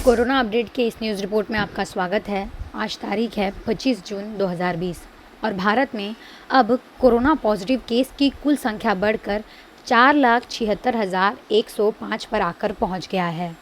Corona update के इस news report में आपका स्वागत है। आज तारीख है 25 जून 2020 और भारत में अब कोरोना पॉजिटिव केस की कुल संख्या बढ़कर 4,76,105 पर आकर पहुंच गया है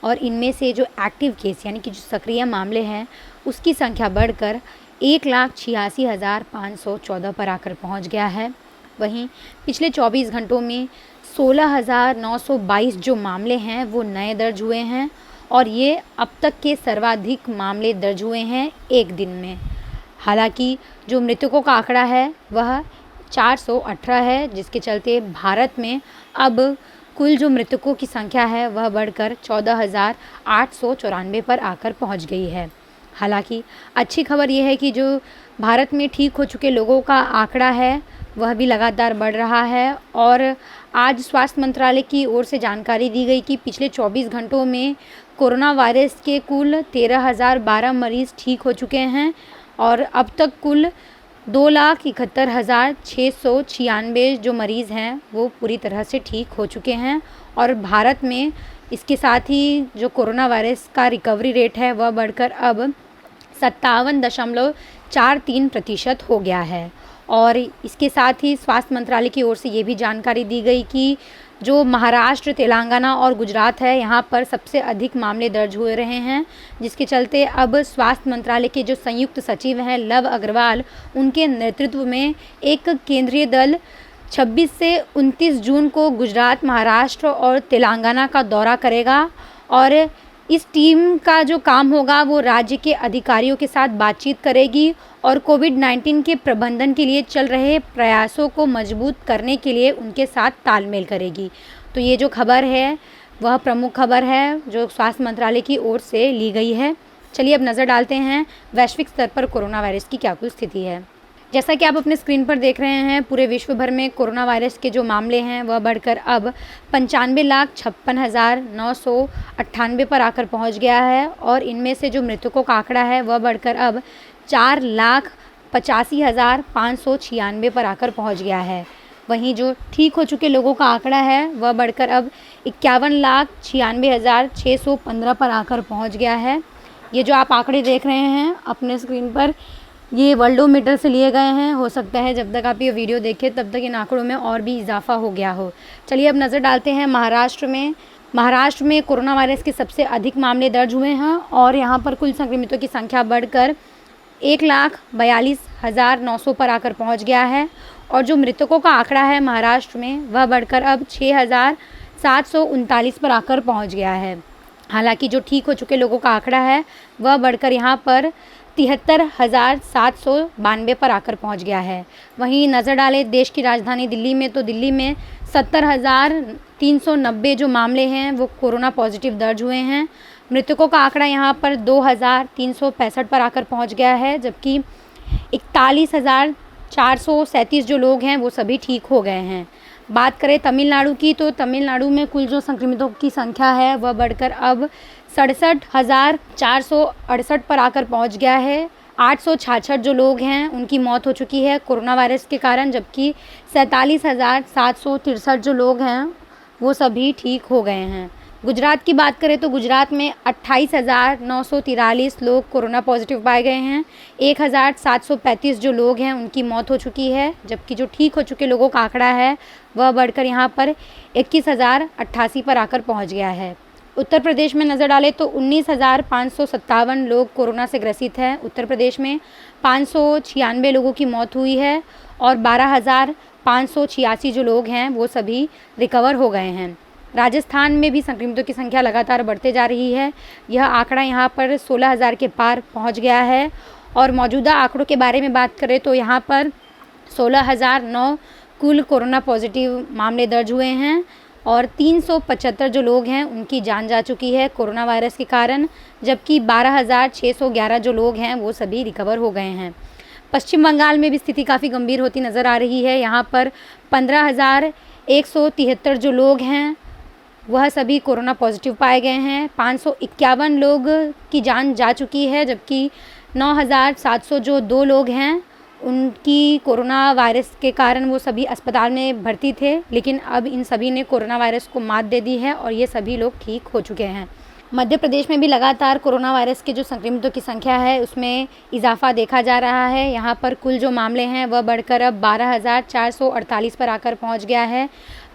और इनमें से जो एक्टिव केस यानी कि जो सक्रिय मामले हैं उसकी संख्या बढ़कर 1,86,514 पर आकर पहुंच गया है। वहीं पिछले 24 घंटों में 16,922 जो मामले हैं वो नए दर्ज हुए हैं और ये अब तक के सर्वाधिक मामले दर्ज हुए हैं एक दिन में। हालांकि जो मृतकों का आंकड़ा है वह 418 है, जिसके चलते भारत में अब कुल जो मृतकों की संख्या है वह बढ़कर 14,894 पर आकर पहुंच गई है। हालांकि अच्छी खबर यह है कि जो भारत में ठीक हो चुके लोगों का आंकड़ा है वह भी लगातार बढ़ रहा है और आज स्वास्थ्य मंत्रालय की ओर से जानकारी दी गई कि पिछले 24 घंटों में कोरोना वायरस के कुल 13,012 मरीज़ ठीक हो चुके हैं और अब तक कुल 2,71,696 जो मरीज़ हैं वो पूरी तरह से ठीक हो चुके हैं। और भारत में इसके साथ ही जो कोरोना वायरस का रिकवरी रेट है वह बढ़कर अब 57.43% हो गया है। और इसके साथ ही स्वास्थ्य मंत्रालय की ओर से ये भी जानकारी दी गई कि जो महाराष्ट्र, तेलंगाना और गुजरात है यहाँ पर सबसे अधिक मामले दर्ज हो रहे हैं, जिसके चलते अब स्वास्थ्य मंत्रालय के जो संयुक्त सचिव हैं लव अग्रवाल, उनके नेतृत्व में एक केंद्रीय दल 26 से 29 जून को गुजरात, महाराष्ट्र और तेलंगाना का दौरा करेगा और इस टीम का जो काम होगा वो राज्य के अधिकारियों के साथ बातचीत करेगी और कोविड-19 के प्रबंधन के लिए चल रहे प्रयासों को मजबूत करने के लिए उनके साथ तालमेल करेगी। तो ये जो खबर है वह प्रमुख खबर है जो स्वास्थ्य मंत्रालय की ओर से ली गई है। चलिए अब नज़र डालते हैं वैश्विक स्तर पर कोरोना वायरस की क्या कुल स्थिति है। जैसा कि आप अपने स्क्रीन पर देख रहे हैं, पूरे विश्व भर में कोरोना वायरस के जो मामले हैं वह बढ़कर अब 95,56,998 पर आकर पहुंच गया है और इनमें से जो मृतकों का आंकड़ा है वह बढ़कर अब 4,85,596 पर आकर पहुंच गया है। वहीं जो ठीक हो चुके लोगों का आंकड़ा है वह बढ़कर अब 51,96,615 पर आकर पहुंच गया है। ये जो आप आंकड़े देख रहे हैं अपने स्क्रीन पर, ये वर्ल्डोमीटर से लिए गए हैं। हो सकता है जब तक आप ये वीडियो देखें तब तक इन आंकड़ों में और भी इजाफा हो गया हो। चलिए अब नज़र डालते हैं महाराष्ट्र में कोरोना वायरस के सबसे अधिक मामले दर्ज हुए हैं और यहाँ पर कुल संक्रमितों की संख्या बढ़कर 1,42,900 पर आकर पहुँच गया है और जो मृतकों का आंकड़ा है महाराष्ट्र में वह बढ़कर अब 6,739 पर आकर पहुँच गया है। हालांकि जो ठीक हो चुके लोगों का आंकड़ा है वह बढ़कर यहाँ पर 73,792 पर आकर पहुंच गया है। वहीं नज़र डालें देश की राजधानी दिल्ली में, तो दिल्ली में 70,390 जो मामले हैं वो कोरोना पॉजिटिव दर्ज हुए हैं। मृतकों का आंकड़ा यहाँ पर 2,365 पर आकर पहुंच गया है, जबकि 41,437 जो लोग हैं वो सभी ठीक हो गए हैं। बात करें तमिलनाडु की, तो तमिलनाडु में कुल जो संक्रमितों की संख्या है वह बढ़कर अब 67,468 पर आकर पहुंच गया है। 866 जो लोग हैं उनकी मौत हो चुकी है कोरोना वायरस के कारण, जबकि 47,763 जो लोग हैं वो सभी ठीक हो गए हैं। गुजरात की बात करें तो गुजरात में 28,943 लोग कोरोना पॉजिटिव पाए गए हैं। 1,735 जो लोग हैं उनकी मौत हो चुकी है, जबकि जो ठीक हो चुके लोगों का आंकड़ा है वह बढ़कर यहाँ पर 21,088 पर आकर पहुँच गया है। उत्तर प्रदेश में नज़र डालें तो 19,557 लोग कोरोना से ग्रसित हैं। उत्तर प्रदेश में 596 लोगों की मौत हुई है और 12,586 जो लोग हैं वो सभी रिकवर हो गए हैं। राजस्थान में भी संक्रमितों की संख्या लगातार बढ़ते जा रही है। यह आंकड़ा यहाँ पर 16,000 के पार पहुँच गया है और मौजूदा आंकड़ों के बारे में बात करें तो यहाँ पर 16,009 कुल कोरोना पॉजिटिव मामले दर्ज हुए हैं और 375 जो लोग हैं उनकी जान जा चुकी है कोरोना वायरस के कारण, जबकि 12,611 जो लोग हैं वो सभी रिकवर हो गए हैं। पश्चिम बंगाल में भी स्थिति काफ़ी गंभीर होती नज़र आ रही है। यहाँ पर 15,173 जो लोग हैं वह सभी कोरोना पॉजिटिव पाए गए हैं। 551 लोग की जान जा चुकी है, जबकि 9,700 जो 2 लोग हैं उनकी कोरोना वायरस के कारण वो सभी अस्पताल में भर्ती थे, लेकिन अब इन सभी ने कोरोना वायरस को मात दे दी है और ये सभी लोग ठीक हो चुके हैं। मध्य प्रदेश में भी लगातार कोरोना वायरस के जो संक्रमितों की संख्या है उसमें इजाफा देखा जा रहा है। यहाँ पर कुल जो मामले हैं वह बढ़कर अब 12,448 पर आकर पहुँच गया है।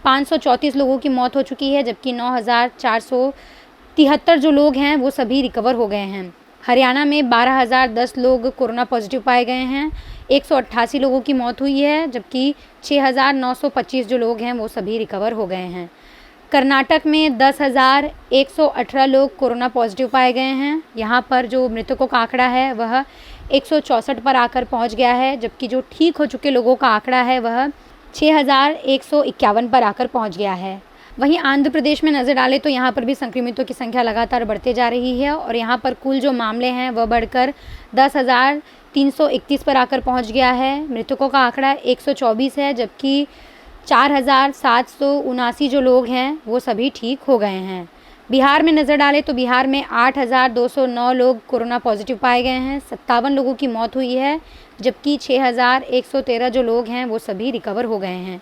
534 लोगों की मौत हो चुकी है, जबकि 9,473 जो लोग हैं वो सभी रिकवर हो गए हैं। हरियाणा में 12,010 लोग कोरोना पॉजिटिव पाए गए हैं। 188 लोगों की मौत हुई है, जबकि 6,925 जो लोग हैं वो सभी रिकवर हो गए हैं। कर्नाटक में 10,118 लोग कोरोना पॉजिटिव पाए गए हैं। यहाँ पर जो मृतकों का आंकड़ा है वह 164 पर आकर पहुँच गया है, जबकि जो ठीक हो चुके लोगों का आंकड़ा है वह 6,151 पर आकर पहुँच गया है। वहीं आंध्र प्रदेश में नज़र डालें तो यहाँ पर भी संक्रमितों की संख्या लगातार बढ़ते जा रही है और यहाँ पर कुल जो मामले हैं वह बढ़कर 10,331 पर आकर पहुँच गया है। मृतकों का आंकड़ा 124 है, जबकि 4,779 जो लोग हैं वो सभी ठीक हो गए हैं। बिहार में नज़र डालें तो बिहार में 8,209 लोग कोरोना पॉजिटिव पाए गए हैं। 57 लोगों की मौत हुई है, जबकि 6,113 जो लोग हैं वो सभी रिकवर हो गए हैं।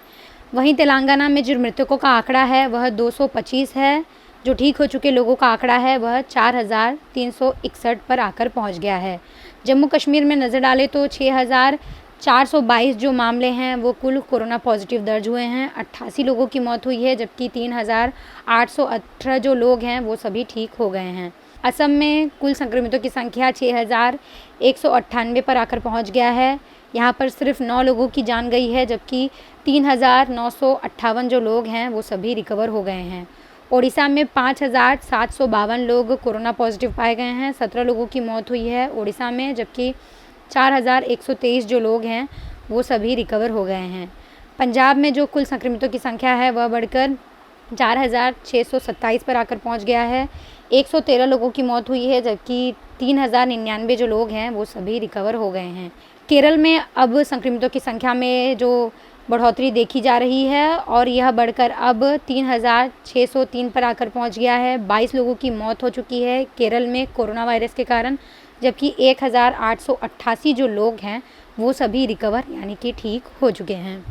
वहीं तेलंगाना में जो मृतकों का आंकड़ा है वह 225 है। जो ठीक हो चुके लोगों का आंकड़ा है वह 4,361 पर आकर पहुंच गया है। जम्मू कश्मीर में नज़र डालें तो 6,422 जो मामले हैं वो कुल कोरोना पॉजिटिव दर्ज हुए हैं। 88 लोगों की मौत हुई है, जबकि 3,818 जो लोग हैं वो सभी ठीक हो गए हैं। असम में कुल संक्रमितों की संख्या 6,198 पर आकर पहुंच गया है। यहाँ पर सिर्फ 9 लोगों की जान गई है, जबकि 3,958 जो लोग हैं वो सभी रिकवर हो गए हैं। ओडिशा में 5,752 लोग कोरोना पॉजिटिव पाए गए हैं। 17 लोगों की मौत हुई है ओडिशा में, जबकि 4,123 जो लोग हैं वो सभी रिकवर हो गए हैं। पंजाब में जो कुल संक्रमितों की संख्या है वह बढ़कर 4,627 पर आकर पहुंच गया है। 113 लोगों की मौत हुई है, जबकि 3,099 जो लोग हैं वो सभी रिकवर हो गए हैं। केरल में अब संक्रमितों की संख्या में जो बढ़ोतरी देखी जा रही है और यह बढ़कर अब 3,603 पर आकर पहुंच गया है। 22 लोगों की मौत हो चुकी है केरल में कोरोना वायरस के कारण, जबकि 1,888 जो लोग हैं वो सभी रिकवर यानी कि ठीक हो चुके हैं।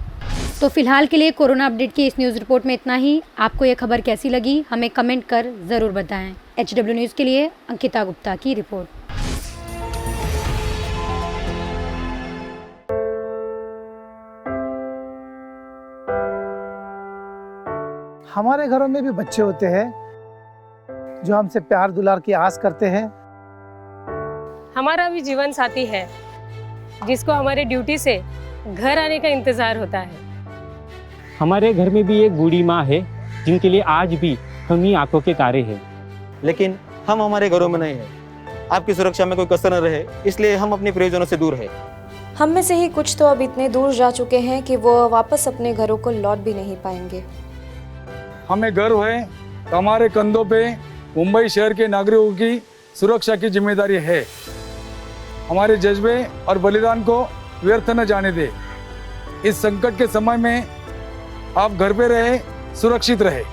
तो फिलहाल के लिए कोरोना अपडेट की इस न्यूज़ रिपोर्ट में इतना ही। आपको ये खबर कैसी लगी हमें कमेंट कर ज़रूर बताएं। HW न्यूज़ के लिए अंकिता गुप्ता की रिपोर्ट। हमारे घरों में भी बच्चे होते हैं जो हमसे प्यार दुलार की आस करते हैं। हमारा भी जीवन साथी है जिसको हमारे ड्यूटी से घर आने का इंतजार होता है। हमारे घर में भी एक बूढ़ी माँ है जिनके लिए आज भी हम ही आंखों के तारे हैं। लेकिन हम हमारे घरों में नहीं हैं। आपकी सुरक्षा में कोई कसर न रहे, इसलिए हम अपने प्रियजनों से दूर हैं। हम में से ही कुछ तो अब इतने दूर जा चुके हैं कि वो वापस अपने घरों को लौट भी नहीं पाएंगे। हमें गर्व है कि हमारे कंधों पे मुंबई शहर के नागरिकों की सुरक्षा की जिम्मेदारी है। हमारे जज्बे और बलिदान को व्यर्थ न जाने दे। इस संकट के समय में आप घर पे रहे, सुरक्षित रहे।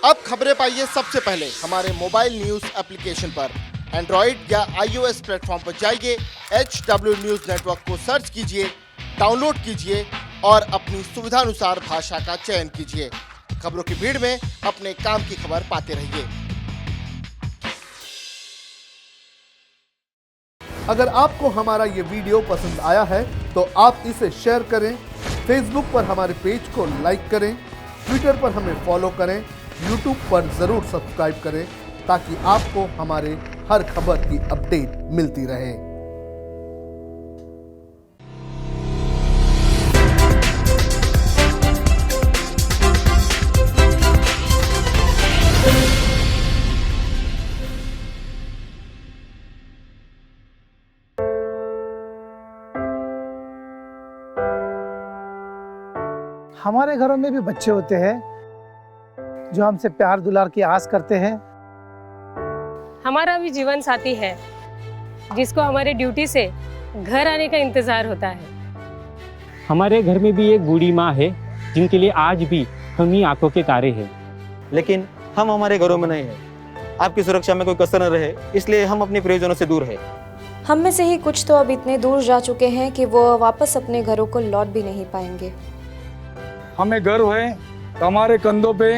अब खबरें पाइए सबसे पहले हमारे मोबाइल न्यूज एप्लीकेशन पर। एंड्रॉइड या iOS प्लेटफॉर्म पर जाइए, HW न्यूज नेटवर्क को सर्च कीजिए, डाउनलोड कीजिए और अपनी सुविधानुसार भाषा का चयन कीजिए। खबरों की भीड़ में अपने काम की खबर पाते रहिए। अगर आपको हमारा ये वीडियो पसंद आया है तो आप इसे शेयर करें, फेसबुक पर हमारे पेज को लाइक करें, ट्विटर पर हमें फॉलो करें, यूट्यूब पर जरूर सब्सक्राइब करें ताकि आपको हमारे हर खबर की अपडेट मिलती रहे। हमारे घरों में भी बच्चे होते हैं जो हमसे प्यार दुलार की आस करते हैं। हमारा भी जीवन साथी है जिसको हमारे ड्यूटी से घर आने का इंतजार होता है। हमारे घर में भी एक बूढ़ी माँ है जिनके लिए आज भी हम ही आंखों के तारे हैं। लेकिन हम हमारे घरों में नहीं हैं। आपकी सुरक्षा में कोई कसर न रहे, इसलिए हम अपने प्रियजनों से दूर हैं। हम में से ही कुछ तो अब इतने दूर जा चुके हैं कि वो वापस अपने घरों को लौट भी नहीं पाएंगे। हमें गर्व है कि हमारे कंधों पे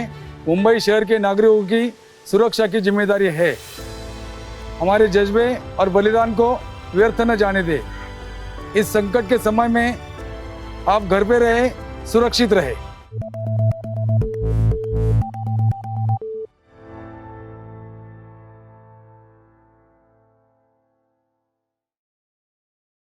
मुंबई शहर के नागरिकों की सुरक्षा की जिम्मेदारी है। हमारे जज्बे और बलिदान को व्यर्थ न जाने दे। इस संकट के समय में आप घर पे रहे, सुरक्षित रहे।